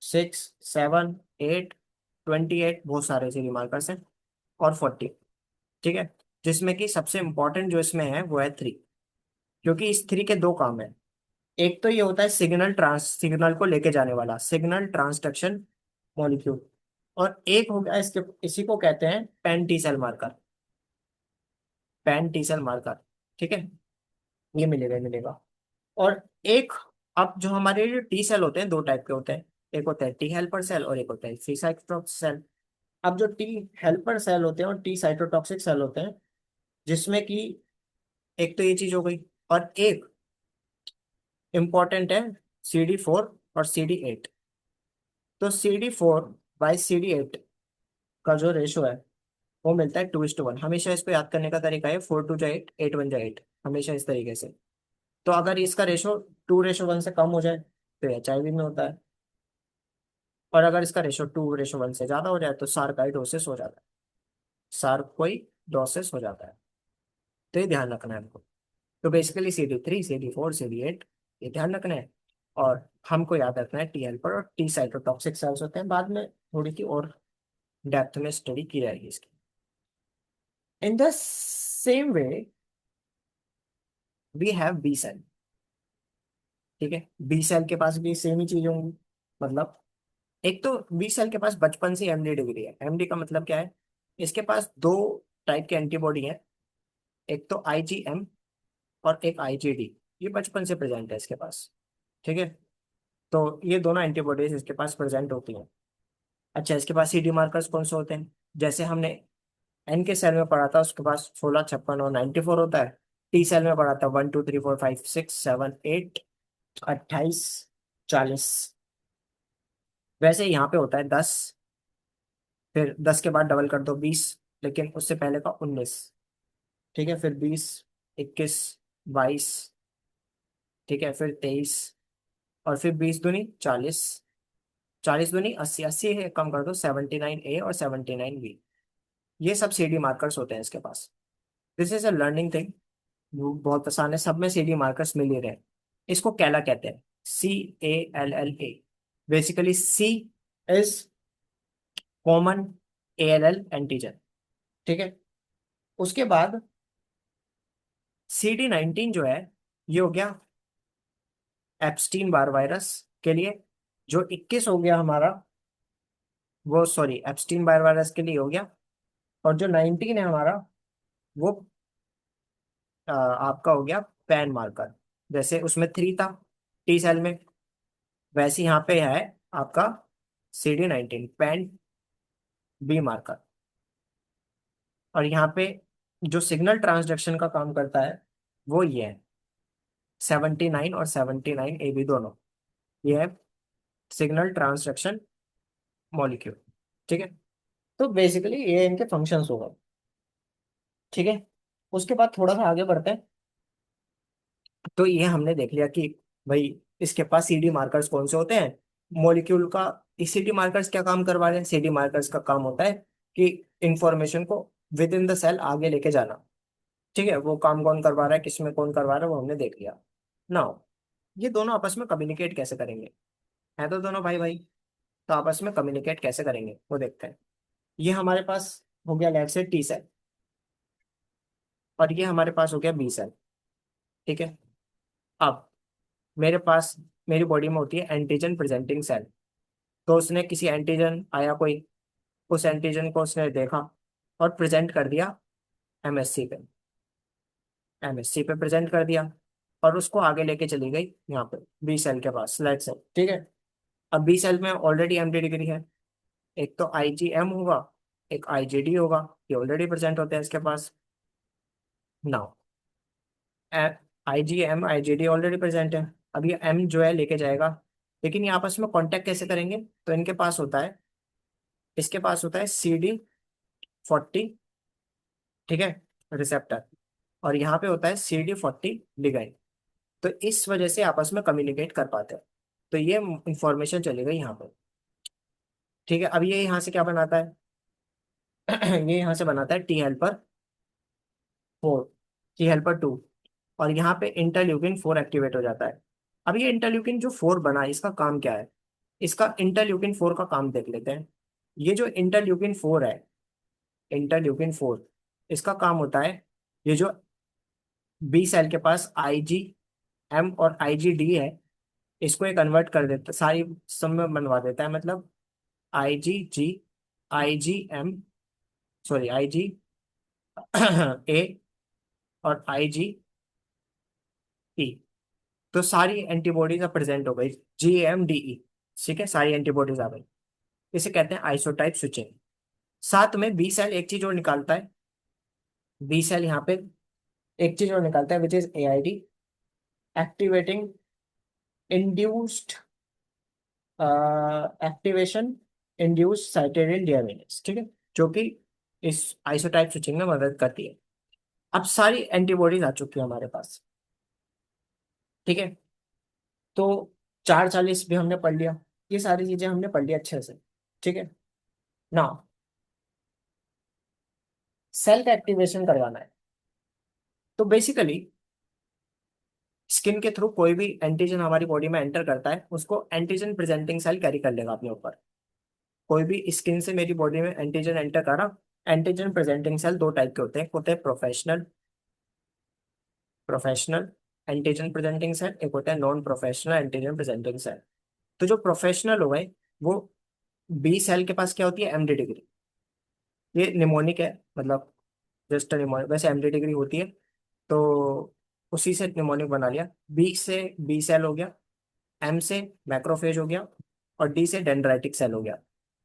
6, 7, 8, 28, बहुत सारे सीडी मार्कर्स हैं, और 40। ठीक है, जिसमें कि सबसे इंपॉर्टेंट जो इसमें है वो है 3, क्योंकि इस 3 के दो काम है। एक तो ये होता है सिग्नल को लेके जाने वाला सिग्नल ट्रांसडक्शन मॉलिक्यूल, और एक हो गया इसके, इसी को कहते हैं pan T cell marker, pan T cell marker. ठीक है, ये मिलेगा, ये मिलेगा। और एक, अब जो हमारे जो टी सेल होते हैं दो टाइप के होते हैं, एक होता है टी हेल्पर सेल और एक होता है टी साइटोटॉक्सिक सेल। अब जो टी हेल्पर सेल होते हैं और टी साइटोटॉक्सिक सेल होते हैं, जिसमें कि एक तो ये चीज हो गई, और एक इम्पॉर्टेंट है CD4 और CD8। तो CD4/CD8 का जो रेशो है वो मिलता है 2:1। हमेशा इसको याद करने का तरीका है 4 2 8, 8 1 8, हमेशा इस तरीके से। तो अगर इसका रेशो 2:1 से कम हो जाए तो HIV में होता है, और अगर इसका रेशो 2:1 से ज्यादा हो जाए तो सार्कोइडोसिस हो जाता है, सार्कोइडोसिस हो जाता है। तो ये ध्यान रखना है हमको। तो बेसिकली CD3, CD4, CD8, ये ध्यान रखना है। और हमको याद रखना है टी हेल्पर और टी साइटोटॉक्सिक सेल्स होते हैं, बाद में थोड़ी सी और डेप्थ में स्टडी की जाएगी इसकी। In the same way we have B cell. ठीक है, बी सेल के पास भी सेम ही चीज होंगी, मतलब एक तो बी सेल के पास बचपन से एमडी डिग्री है। एमडी का मतलब क्या है? इसके पास दो टाइप के एंटीबॉडी हैं, एक तो IgM और एक IgD, ये बचपन से प्रेजेंट है इसके पास। ठीक है, तो ये दोनों एंटीबॉडीज इसके पास प्रेजेंट होती हैं। अच्छा, इसके पास CD मार्कर्स कौन से होते हैं? जैसे हमने एन के सेल में पढ़ा था, उसके पास 16, 56 और 94 होता है। टी सेल में पढ़ा था 1 2 3 4 5 6 7 8 28 40। वैसे यहाँ पे होता है 10, फिर 10 के बाद डबल कर दो 20, लेकिन उससे पहले का 19। ठीक है, फिर 20, 21, 22, ठीक है, फिर 23, और फिर 20 दूनी 40, 40 दूनी 80, 80 है कम कर दो 79A और 79B। ये सब CD मार्कर्स होते हैं इसके पास। This is a learning thing, बहुत आसान है, सब में CD मार्कर्स मिल ही रहे हैं। इसको कैला कहते हैं, CALLA। Basically C is common ALL antigen. ठीक है, उसके बाद CD19 जो है, ये हो गया एप्स्टीन बार वायरस के लिए। जो 21 हो गया हमारा, वो सॉरी एप्स्टीन बार वायरस के लिए हो गया। और जो 19 है हमारा, वो आपका हो गया पैन मार्कर। जैसे उसमें 3 था टी सेल में, वैसे यहाँ पे है आपका CD19 पैन बी मार्कर। और यहाँ पे जो सिग्नल ट्रांसडक्शन का काम करता है वो ये है, 79 और 79AB दोनों, ये है सिग्नल ट्रांसडक्शन मॉलिक्यूल। ठीक है, तो बेसिकली ये इनके फंक्शंस हो गए। ठीक है, उसके बाद थोड़ा सा आगे बढ़ते हैं। तो ये हमने देख लिया कि भाई इसके पास CD मार्कर्स कौन से होते हैं मॉलिक्यूल का। CD मार्कर्स क्या काम करवा रहे हैं? CD मार्कर्स का काम होता है कि इंफॉर्मेशन को विद इन द सेल आगे लेके जाना। ठीक है, वो काम कौन करवा रहा है, किसमें कौन करवा रहा है, वो हमने देख लिया। नाउ ये दोनों आपस में कम्युनिकेट कैसे करेंगे, है तो दोनों भाई भाई, तो आपस में कम्युनिकेट कैसे करेंगे वो देखते हैं। ये हमारे पास हो गया लेट से टी सेल, और ये हमारे पास हो गया बी सेल। ठीक है। अब मेरे पास, मेरी बॉडी में होती है एंटीजन प्रेजेंटिंग सेल। तो उसने किसी एंटीजन आया कोई, उस एंटीजन को उसने देखा और प्रेजेंट कर दिया एमएससी पे, एमएससी पे प्रेजेंट कर दिया, और उसको आगे लेके चली गई यहाँ पे बी सेल के पास, लेट सेल। ठीक है। अब बी सेल में ऑलरेडी एमडी डिग्री है, एक तो आईजीएम होगा, एक आईजीडी होगा, ये ऑलरेडी प्रेजेंट होते हैं इसके पास। Now IgM IgD already present है। अब ये एम जो है लेके जाएगा, लेकिन ये आपस में कांटेक्ट कैसे करेंगे, तो इनके पास होता है, इसके पास होता है CD40, ठीक है, रिसेप्टर, और यहाँ पे होता है CD40 लिगैंड। तो इस वजह से आपस में कम्युनिकेट कर पाते हैं। तो ये इंफॉर्मेशन चली गई यहाँ पे। ठीक है। अब ये यहाँ से क्या बनाता है ये यहाँ से बनाता है T helper 4, T helper 2, और यहाँ पे इंटरल्यूकिन 4 एक्टिवेट हो जाता है। अब ये इंटरल्यूकिन जो 4 बना है, इसका काम क्या है, इसका इंटरल्यूकिन 4 का काम देख लेते हैं। ये जो इंटरल्यूकिन 4 है, इंटरल्यूकिन 4, इसका काम होता है, ये जो बी सेल के पास IgM और IgD है, इसको ये कन्वर्ट कर देता, सारी सब में बनवा देता है, मतलब IgG, IgM, सॉरी IgA और IgE। तो सारी एंटीबॉडीज अब प्रेजेंट हो गई, GMDE। ठीक है, सारी एंटीबॉडीज आ गई। इसे कहते हैं आइसोटाइप स्विचिंग। साथ में बी सेल एक चीज और निकालता है, बी सेल यहाँ पे एक चीज और निकालता है, which is AID, activating induced activation induced cytidine deaminase. ठीक है, जो कि इस आइसोटाइप स्विचिंग में मदद करती है। अब सारी एंटीबॉडीज आ चुकी है हमारे पास। ठीक है। तो 440 भी हमने पढ़ लिया, ये सारी चीजें हमने पढ़ लिया अच्छे से। ठीक है। ना, सेल का एक्टिवेशन करवाना है, तो बेसिकली स्किन के थ्रू कोई भी एंटीजन हमारी बॉडी में एंटर करता है, उसको एंटीजन प्रेजेंटिंग सेल कैरी कर लेगा अपने ऊपर। कोई भी स्किन से मेरी बॉडी में एंटीजन एंटर करा, एंटीजन प्रेजेंटिंग सेल दो टाइप के होते हैं, एक होते हैं professional, professional antigen presenting cell, एक होता है non professional antigen presenting cell. तो जो प्रोफेशनल हो गए, वो बी सेल के पास क्या होती है, एमडी डिग्री। ये निमोनिक है, मतलब जस्ट निमोनिक, वैसे एमडी डिग्री होती है, तो उसी से निमोनिक बना लिया। बी से बी सेल हो गया, एम से मैक्रोफेज हो गया, और डी से डेंड्राइटिक सेल हो गया।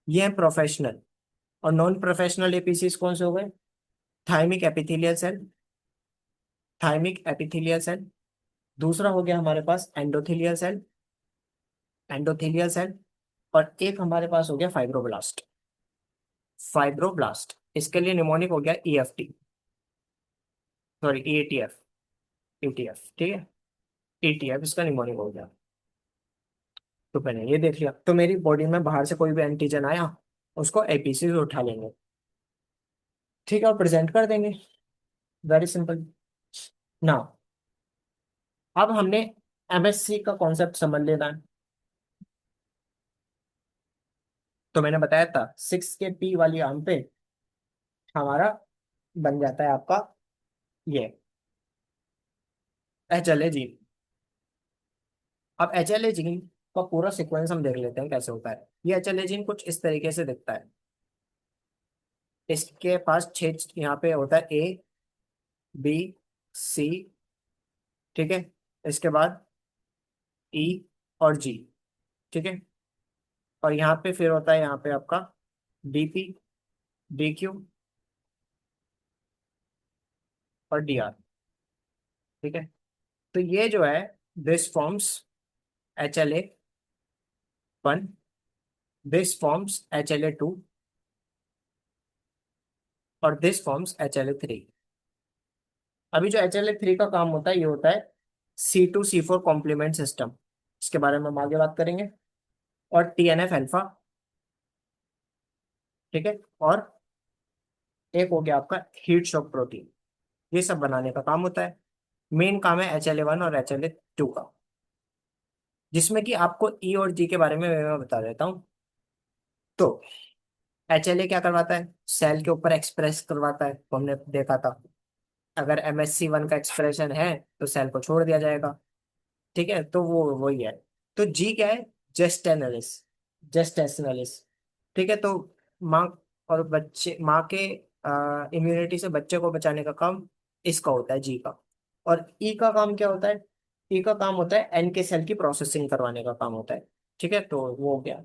ये है प्रोफेशनल। और नॉन प्रोफेशनल एपीसीज कौन से हो गए, thymic epithelial cell, thymic epithelial cell. दूसरा हो गया हमारे पास एंडोथेलियल सेल, एंडोथेलियल सेल। और एक हमारे पास हो गया फाइब्रोब्लास्ट, फाइब्रोब्लास्ट। इसके लिए निमोनिक हो गया EFT, सॉरी EATF, ETF। ठीक है, ETF इसका निमोनिक हो गया। तो मैंने ये देख लिया, तो मेरी बॉडी में बाहर से कोई भी एंटीजन आया, उसको एपीसी से उठा लेंगे। ठीक है, और प्रेजेंट कर देंगे। Very simple. ना, अब हमने MSC का कॉन्सेप्ट समझ लेना है। तो मैंने बताया था 6 के P वाली आर्म पे हमारा बन जाता है आपका ये HLA जीन। अब HLA जीन का पूरा सीक्वेंस हम देख लेते हैं कैसे होता है। ये HLA जीन कुछ इस तरीके से दिखता है। इसके पास 6 यहाँ पे होता है, A, B, C। ठीक है। इसके बाद E और G। ठीक है। और यहाँ पे फिर होता है, यहाँ पे आपका DP, DQ और DR। ठीक है। तो ये जो है, this forms HLA 1, this forms HLA 2, और दिस फॉर्म्स HLA 3। अभी जो HLA 3 का काम होता है, ये होता है C2C4 कॉम्प्लीमेंट सिस्टम। इसके बारे में हम आगे बात करेंगे। और TNF अल्फा। ठीक है। और एक हो गया आपका हीट शॉक प्रोटीन। ये सब बनाने का काम होता है। मेन काम है HLA 1 और HLA 2 का। जिसमें कि आपको ई और जी के बारे में मैं बता देता हूँ। तो HLA क्या करवाता है, सेल के ऊपर एक्सप्रेस करवाता है, तो हमने देखा था। अगर MSC1 का एक्सप्रेशन है तो सेल को छोड़ दिया जाएगा। ठीक है, तो वो वही है। तो जी क्या है, जेस्टेनलिस, जेस्टेशनलिस। ठीक है, तो माँ और बच्चे, माँ के इम्यूनिटी से बच्चे को बचाने का काम इसका होता है, जी का। और ई का काम क्या होता है, ई का काम होता है NK सेल की प्रोसेसिंग करवाने का काम होता है। ठीक है, तो वो हो गया।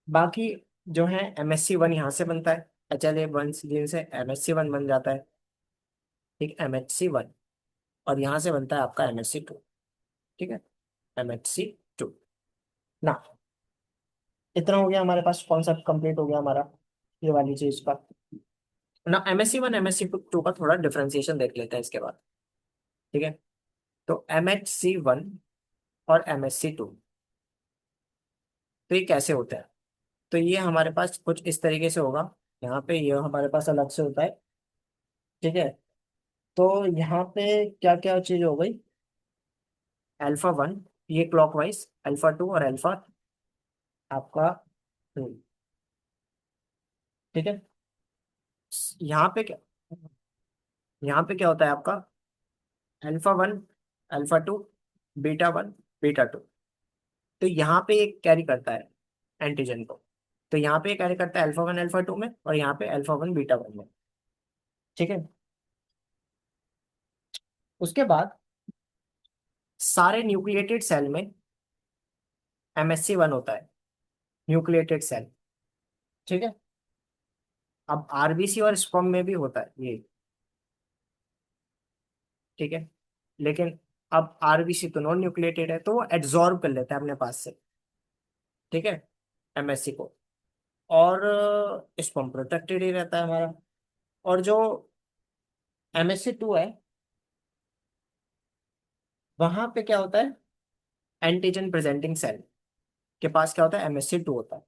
बाकी जो है MSC1 यहाँ से बनता है, HLA1 जीन से MSC1 बन जाता है। ठीक, MHC1। और यहाँ से बनता है आपका MSC2। ठीक है, MHC2 ना। इतना हो गया हमारे पास, कॉन्सेप्ट कंप्लीट हो गया हमारा ये वाली चीज का। ना MSC1 MSC2 का थोड़ा डिफरेंशिएशन देख लेते हैं इसके बाद। ठीक है, तो MHC1 और MSC2, तो ये कैसे होता है। तो ये हमारे पास कुछ इस तरीके से होगा। यहाँ पे ये हमारे पास अलग से होता है। ठीक है, तो यहाँ पे क्या क्या चीज हो गई, अल्फा 1, ये क्लॉकवाइज, अल्फा 2 और अल्फा आपका 2। ठीक है, यहाँ पे क्या, यहाँ पे क्या होता है आपका, अल्फा 1, अल्फा 2, बीटा 1, बीटा 2। तो यहाँ पे एक कैरी करता है एंटीजन को। तो यहाँ पे कैरी करता है अल्फा 1 अल्फा 2 में, और यहाँ पे अल्फा 1 बीटा 1 में। ठीक है, उसके बाद सारे न्यूक्लिएटेड सेल में MSC1 होता है, न्यूक्लिएटेड सेल। ठीक है, अब RBC और स्पर्म में भी होता है ये। ठीक है, लेकिन अब RBC तो नॉन न्यूक्लिएटेड है, तो वो एड्सॉर्ब कर लेता है अपने पास से। ठीक है, MSC को। और स्पर्म प्रोटेक्टेड ही रहता है हमारा। और जो MSC2 है, वहां पे क्या होता है, एंटीजन प्रेजेंटिंग सेल के पास क्या होता है, MSC2 होता है।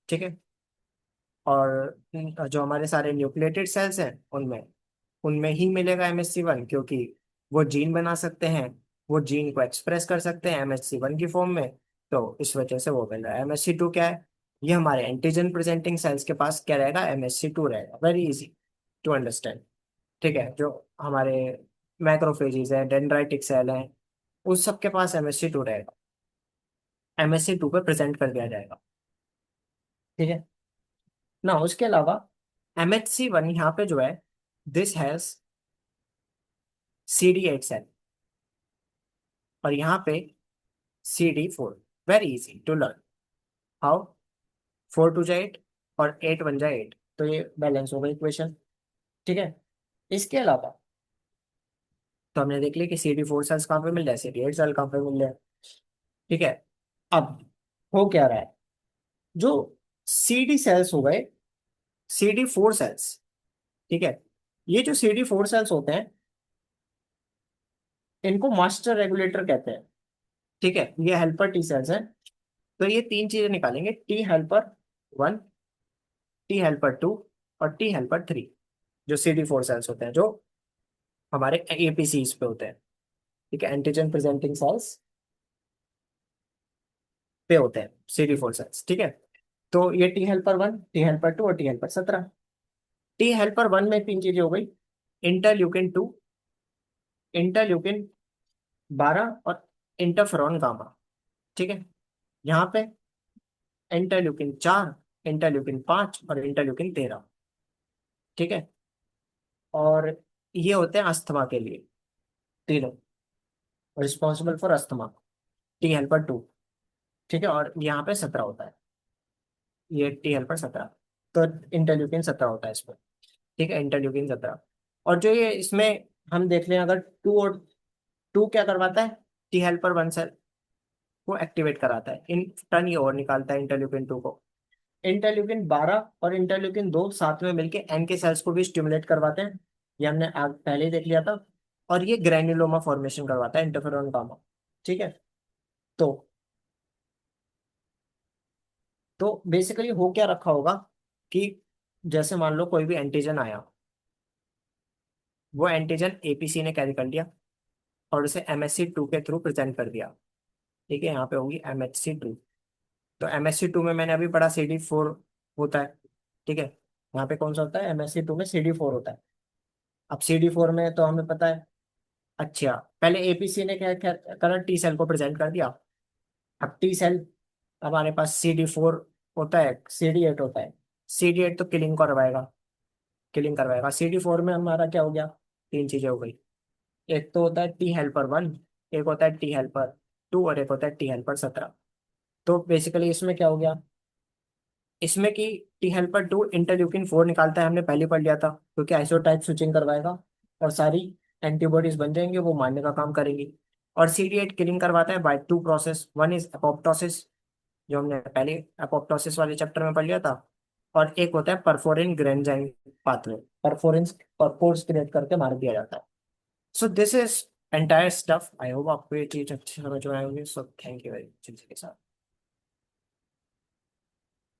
ठीक है, और जो हमारे सारे न्यूक्लिएटेड सेल्स हैं उनमें, उनमें ही मिलेगा MSC1, क्योंकि वो जीन बना सकते हैं, वो जीन को एक्सप्रेस कर सकते हैं MSC1 की फॉर्म में। तो इस वजह से वो मिल रहा है। MSC2 क्या है, ये हमारे एंटीजन प्रेजेंटिंग सेल्स के पास क्या रहेगा, MSC2 रहेगा। Very easy to understand. ठीक है, जो हमारे मैक्रोफेजेस है, डेंड्राइटिक सेल है, उस सब के पास MSC2 रहेगा, MSC2 पे प्रेजेंट कर दिया जाएगा। ठीक है ना, उसके अलावा MHC1 यहाँ पे जो है, दिस हैज CD8 सेल, और यहाँ पे CD4। Very easy to learn. How, 4 2 8 और 8 1 8, तो ये बैलेंस हो गई इक्वेशन। ठीक है, इसके अलावा तो हमने देख लिया कि CD4 सेल्स कहाँ पे मिल रहा है, CD8 सेल कहाँ पे मिल रहा है। ठीक है, अब हो क्या रहा है, जो CD सेल्स हो गए, CD4 सेल्स। ठीक है, ये जो CD4 सेल्स होते हैं, इनको मास्टर रेगुलेटर कहते हैं। ठीक है, ये हेल्पर टी सेल्स हैं। तो ये तीन चीजें निकालेंगे, T हेल्पर 1, T हेल्पर 2 और T हेल्पर 3, जो CD4 सेल्स होते हैं, जो हमारे APCs पे होते हैं। ठीक है, एंटीजन प्रेजेंटिंग सेल्स पे होते हैं CD4 सेल्स। ठीक है, तो ये T हेल्पर 1, T हेल्पर 2 और T हेल्पर 17। T हेल्पर 1 में तीन चीजें हो गई, इंटरल्यूकिन 2, इंटरल्यूकिन 12 और इंटरफेरॉन गामा। ठीक है, यहाँ पे इंटरल्यूकिन 4, इंटरल्यूकिन 5 और इंटरल्यूकिन 13। ठीक है, और ये होते हैं अस्थमा के लिए, तीनों responsible for asthma. T helper 2। ठीक है, और यहाँ पे 17 होता है, ये T हेल्पर 17। तो इंटरल्यूकिन 17 होता है इसमें। ठीक है, इंटरल्यूकिन 17। और जो ये इसमें हम देख लें, अगर टू और टू क्या करवाता है, T हेल्पर 1 सेल को एक्टिवेट कराता है, इन टर्न ये और निकालता है इंटरल्यूकिन 2 को। इंटरल्यूकिन 12 और इंटरल्यूकिन 2 साथ में मिलके NK सेल्स को भी स्टिमुलेट करवाते हैं, ये हमने पहले ही देख लिया था। और ये ग्रैन्युलोमा फॉर्मेशन करवाता है, इंटरफेरॉन गामा। ठीक है, तो बेसिकली हो क्या रखा होगा कि जैसे मान लो कोई भी एंटीजन आया, वो एंटीजन APC ने कैरी कर लिया और उसे MSC2 के थ्रू प्रेजेंट कर दिया। ठीक है, यहाँ पे होगी MHC2। तो MHC2 में मैंने अभी पढ़ा CD4 होता है। ठीक है, यहाँ पे कौन सा होता है, MHC2 में CD4 होता है। अब CD4 में तो हमें पता है। अच्छा, पहले APC ने क्या क्या करा, टी सेल को प्रेजेंट कर दिया। अब टी सेल, हमारे पास CD4 होता है, CD8 होता है। CD8 तो किलिंग करवाएगा। CD4 में हमारा क्या हो गया, तीन चीजें हो गई। एक तो होता है T हेल्पर 1, एक होता है T हेल्पर 2, और एक होता है T हेल्पर 17। तो बेसिकली इसमें क्या हो गया, इसमें कि T हेल्पर 2 इंटरल्यूकिन 4 निकालता है, हमने पहले पढ़ लिया था, क्योंकि आइसोटाइप स्विचिंग करवाएगा और सारी एंटीबॉडीज बन जाएंगे, वो मारने का काम करेंगी। और CD8 किलिंग करवाता है by two process, one is apoptosis, जो हमने पहले अपोप्टोसिस वाले चैप्टर में पढ़ लिया था। और एक होता है परफोरिन ग्रेन्जाइम पाथवे, परफोर्स क्रिएट करके मार दिया जाता है। So this is entire stuff. I hope आपको ये चीज अच्छी समझ में आई होगी। So thank you very much के साथ।